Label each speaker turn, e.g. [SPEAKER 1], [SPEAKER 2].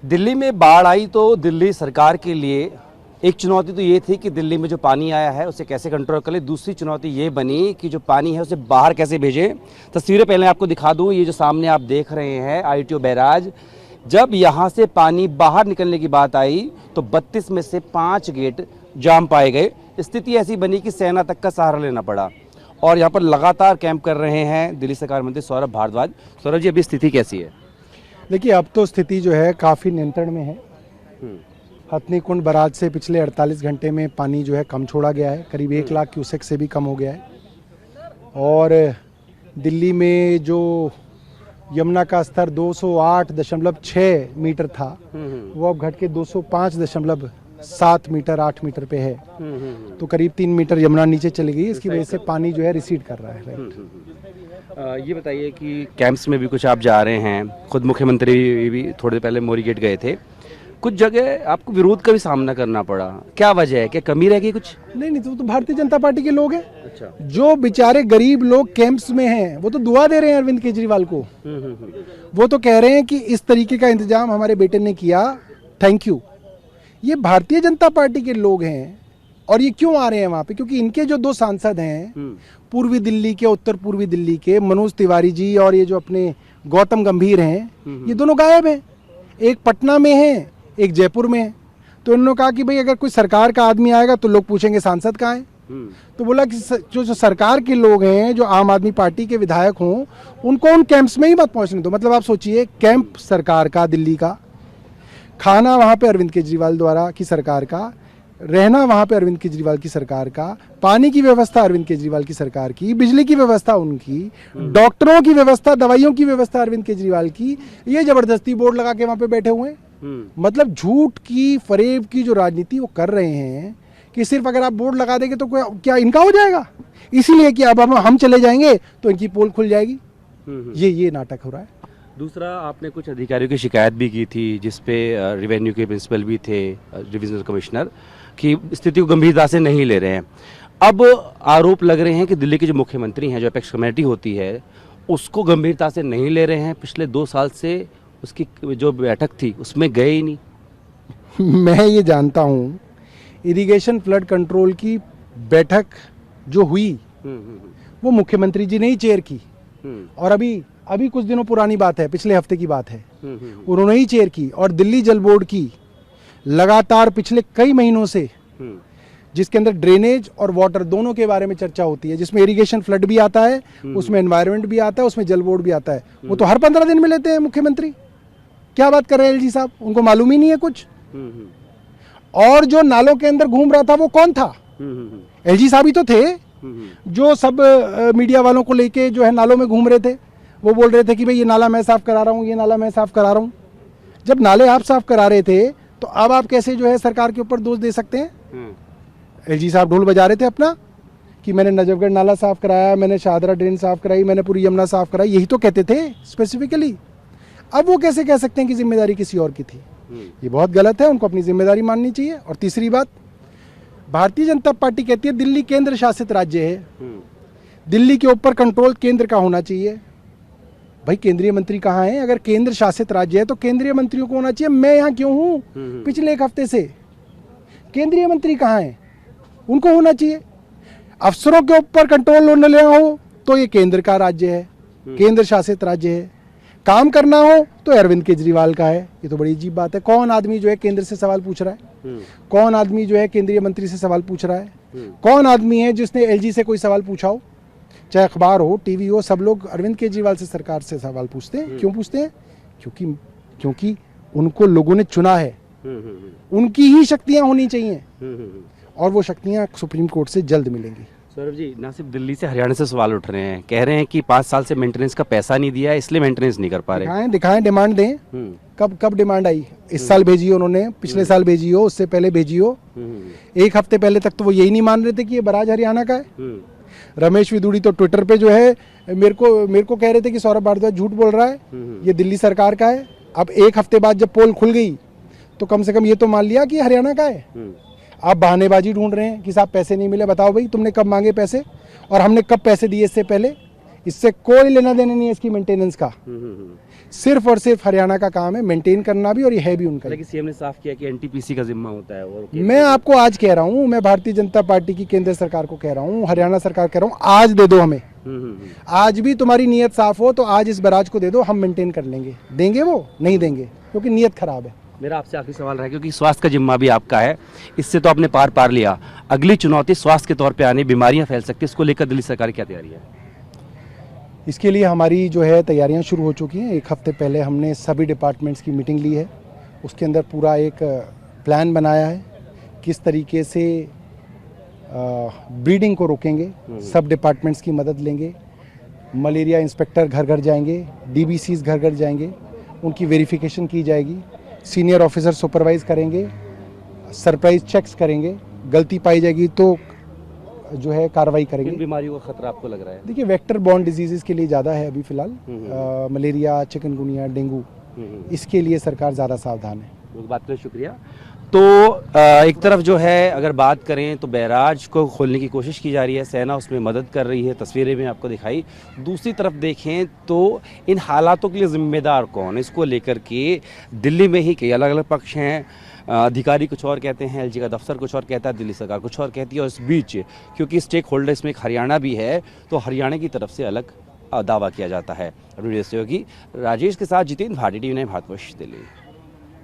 [SPEAKER 1] दिल्ली में बाढ़ आई तो दिल्ली सरकार के लिए एक चुनौती तो ये थी कि दिल्ली में जो पानी आया है उसे कैसे कंट्रोल कर ले। दूसरी चुनौती ये बनी कि जो पानी है उसे बाहर कैसे भेजें। तस्वीरें पहले आपको दिखा दूं, ये जो सामने आप देख रहे हैं ITO बैराज, जब यहाँ से पानी बाहर निकलने की बात आई तो 32 में से 5 गेट जाम पाए गए। स्थिति ऐसी बनी कि सेना तक का सहारा लेना पड़ा और यहाँ पर लगातार कैंप कर रहे हैं दिल्ली सरकार मंत्री सौरभ भारद्वाज। सौरभ जी, अभी स्थिति कैसी है?
[SPEAKER 2] देखिए, अब तो स्थिति जो है काफ़ी नियंत्रण में है। हथनी कुंड बराज से पिछले 48 घंटे में पानी जो है कम छोड़ा गया है, करीब 1 लाख क्यूसेक से भी कम हो गया है। और दिल्ली में जो यमुना का स्तर 208.6 मीटर था वो अब घट के 205.7 मीटर 8 मीटर पे है। तो करीब 3 मीटर यमुना नीचे चली गई। इसकी वजह से पानी जो है रिसीड कर रहा है।
[SPEAKER 1] ये बताइए कि कैंप्स में भी कुछ आप जा रहे हैं, खुद मुख्यमंत्री भी थोड़ी देर पहले मोरी गेट गए थे, कुछ जगह आपको विरोध का भी सामना करना पड़ा, क्या वजह है? क्या कमी रह गई कुछ?
[SPEAKER 2] नहीं, तो भारतीय जनता पार्टी के लोग हैं।
[SPEAKER 1] अच्छा।
[SPEAKER 2] जो बेचारे गरीब लोग कैंप्स में हैं वो तो दुआ दे रहे हैं अरविंद केजरीवाल को। वो तो कह रहे हैं कि इस तरीके का इंतजाम हमारे बेटे ने किया, थैंक यू। ये भारतीय जनता पार्टी के लोग हैं। और ये क्यों आ रहे हैं वहाँ पे? क्योंकि इनके जो 2 सांसद हैं पूर्वी दिल्ली के, उत्तर पूर्वी दिल्ली के, मनोज तिवारी जी और ये जो अपने गौतम गंभीर हैं, ये दोनों गायब हैं। एक पटना में है, एक जयपुर में है। तो इन्होंने कहा कि भाई अगर कोई सरकार का आदमी आएगा तो लोग पूछेंगे सांसद कहाँ है। तो बोला कि जो सरकार के लोग हैं, जो आम आदमी पार्टी के विधायक हों, उनको उन कैंप्स में ही मत पहुंचने दो। मतलब आप सोचिए, कैंप सरकार का दिल्ली का, खाना वहाँ पे अरविंद केजरीवाल द्वारा की सरकार का, रहना वहाँ पे अरविंद केजरीवाल की सरकार का, पानी की व्यवस्था अरविंद केजरीवाल की सरकार की, बिजली की व्यवस्था उनकी, डॉक्टरों की व्यवस्था, दवाइयों की व्यवस्था अरविंद केजरीवाल की। ये जबरदस्ती बोर्ड लगा के वहाँ पे बैठे हुए हैं। मतलब झूठ की, फरेब की जो राजनीति वो कर रहे हैं कि सिर्फ अगर आप बोर्ड लगा देंगे तो क्या इनका हो जाएगा, इसीलिए कि अब हम चले जाएंगे तो इनकी पोल खुल जाएगी। ये नाटक हो रहा है।
[SPEAKER 1] दूसरा, आपने कुछ अधिकारियों की शिकायत भी की थी जिसपे रेवेन्यू के प्रिंसिपल भी थे, डिविजनल कमिश्नर, कि स्थिति को गंभीरता से नहीं ले रहे हैं। अब आरोप लग रहे हैं कि दिल्ली के जो मुख्यमंत्री हैं, जो अपेक्स कमेटी होती है, उसको गंभीरता से नहीं ले रहे हैं। पिछले 2 साल से उसकी जो बैठक थी उसमें गए ही नहीं।
[SPEAKER 2] मैं ये जानता हूँ, इरिगेशन फ्लड कंट्रोल की बैठक जो हुई वो मुख्यमंत्री जी ने ही चेयर की। और अभी कुछ दिनों पुरानी बात है, पिछले हफ्ते की बात है, उन्होंने ही चेयर की। और दिल्ली जल बोर्ड की लगातार पिछले कई महीनों से, जिसके अंदर ड्रेनेज और वाटर दोनों के बारे में चर्चा होती है, जिसमें इरिगेशन फ्लड भी आता है, उसमें एनवायरनमेंट भी आता है, उसमें जल बोर्ड भी आता है, वो तो हर 15 दिन में लेते हैं मुख्यमंत्री। क्या बात कर रहे हैं LG साहब? उनको मालूम ही नहीं है कुछ। और जो नालों के अंदर घूम रहा था वो कौन था? LG साहब ही तो थे जो सब मीडिया वालों को लेके जो है नालों में घूम रहे थे। वो बोल रहे थे कि भाई ये नाला मैं साफ करा रहा हूँ, ये नाला मैं साफ करा रहा हूँ। जब नाले आप साफ करा रहे थे तो अब आप कैसे जो है सरकार के ऊपर दोष दे सकते हैं? LG साहब ढोल बजा रहे थे अपना कि मैंने नजफगढ़ नाला साफ कराया, मैंने शाहदरा ड्रेन साफ कराई, मैंने पूरी यमुना साफ कराई, यही तो कहते थे स्पेसिफिकली। अब वो कैसे कह सकते हैं कि जिम्मेदारी किसी और की थी? ये बहुत गलत है, उनको अपनी जिम्मेदारी माननी चाहिए। और तीसरी बात, भारतीय जनता पार्टी कहती है दिल्ली केंद्र शासित राज्य है, दिल्ली के ऊपर कंट्रोल केंद्र का होना चाहिए। भाई केंद्रीय मंत्री कहाँ है? अगर केंद्र शासित राज्य है तो केंद्रीय मंत्रियों को होना चाहिए। मैं यहाँ क्यों हूँ पिछले 1 हफ्ते से? केंद्रीय मंत्री कहाँ है? उनको होना चाहिए। अफसरों के ऊपर कंट्रोल होने लेना हो तो ये केंद्र का राज्य है, केंद्र शासित राज्य है। काम करना हो तो अरविंद केजरीवाल का है। ये तो बड़ी अजीब बात है। कौन आदमी जो है केंद्र से सवाल पूछ रहा है? कौन आदमी जो है केंद्रीय मंत्री से सवाल पूछ रहा है? कौन आदमी है जिसने LG से कोई सवाल पूछा हो? चाहे अखबार हो, टीवी हो, सब लोग अरविंद केजरीवाल से, सरकार से सवाल पूछते हैं। क्यों पूछते हैं? क्योंकि उनको लोगों ने चुना है, उनकी ही शक्तियां होनी चाहिए और वो शक्तियां सुप्रीम कोर्ट से जल्द मिलेंगी।
[SPEAKER 1] सौरभ जी, ना सिर्फ दिल्ली से, हरियाणा से सवाल उठ रहे हैं, कह रहे हैं कि 5 साल से मेंटेनेंस का पैसा नहीं दिया है, इसलिए मेंटेनेंस नहीं कर पा रहे।
[SPEAKER 2] दिखाएं, डिमांड दें। कब डिमांड आई? इस साल भेजी हो उन्होंने, पिछले साल भेजी हो, उससे पहले भेजी हो। 1 हफ्ते पहले तक तो वो यही नहीं मान रहे थे कि ये बराज हरियाणा का है। रमेश विदुड़ी तो ट्विटर पे जो है मेरे को कह रहे थे कि सौरभ भारद्वाज झूठ बोल रहा है, ये दिल्ली सरकार का है। अब 1 हफ्ते बाद जब पोल खुल गई तो कम से कम ये तो मान लिया कि हरियाणा का है। आप बहानेबाजी ढूंढ रहे हैं कि साहब पैसे नहीं मिले। बताओ भाई, तुमने कब मांगे पैसे और हमने कब पैसे दिए इससे पहले? इससे कोई लेना देना नहीं है इसकी मेंटेनेंस का। सिर्फ और सिर्फ हरियाणा का काम है मेंटेन करना भी, और ये है भी उनका।
[SPEAKER 1] हालांकि सीएम ने साफ किया कि एनटीपीसी का जिम्मा होता है। और
[SPEAKER 2] मैं आपको आज कह रहा हूँ, मैं भारतीय जनता पार्टी की केंद्र सरकार को कह रहा हूँ, हरियाणा सरकार कह रहा हूँ, आज दे दो हमें। आज भी तुम्हारी नीयत साफ हो तो आज इस बैराज को दे दो, हम मेंटेन कर लेंगे। देंगे वो? नहीं देंगे, क्योंकि नीयत खराब है।
[SPEAKER 1] मेरा आपसे आखिरी सवाल रहा, क्योंकि स्वास्थ्य का जिम्मा भी आपका है, इससे तो आपने पार लिया, अगली चुनौती स्वास्थ्य के तौर पे आने, बीमारियां फैल सकती है, इसको लेकर दिल्ली सरकार की क्या तैयारी है?
[SPEAKER 2] इसके लिए हमारी जो है तैयारियां शुरू हो चुकी हैं। 1 हफ्ते पहले हमने सभी डिपार्टमेंट्स की मीटिंग ली है, उसके अंदर पूरा एक प्लान बनाया है किस तरीके से ब्रीडिंग को रोकेंगे। सब डिपार्टमेंट्स की मदद लेंगे, मलेरिया इंस्पेक्टर घर घर जाएंगे, डीबीसीज घर घर जाएंगे, उनकी वेरिफिकेशन की जाएगी, सीनियर ऑफिसर सुपरवाइज करेंगे, सरप्राइज चेक्स करेंगे, गलती पाई जाएगी तो जो है कार्रवाई करेंगे।
[SPEAKER 1] किन बीमारियों का खतरा आपको लग रहा है?
[SPEAKER 2] देखिए, वेक्टर बॉर्न डिजीजेस के लिए ज़्यादा है अभी फिलहाल, मलेरिया, चिकनगुनिया, डेंगू, इसके लिए सरकार ज़्यादा सावधान है।
[SPEAKER 1] उस बात के लिए शुक्रिया। तो एक तरफ जो है अगर बात करें तो बैराज को खोलने की कोशिश की जा रही है, सेना उसमें मदद कर रही है, तस्वीरें में आपको दिखाई। दूसरी तरफ देखें तो इन हालातों के लिए जिम्मेदार कौन, इसको लेकर के दिल्ली में ही कई अलग अलग पक्ष हैं। अधिकारी कुछ और कहते हैं, एलजी का दफ्तर कुछ और कहता है, दिल्ली सरकार कुछ और कहती है, और इस बीच क्योंकि स्टेक होल्डर इसमें एक हरियाणा भी है, तो हरियाणा की तरफ से अलग दावा किया जाता है। वीडियो सहयोगी राजेश के साथ जितेंद्र भाटी, टीवी 9 भारतवर्ष, दिल्ली।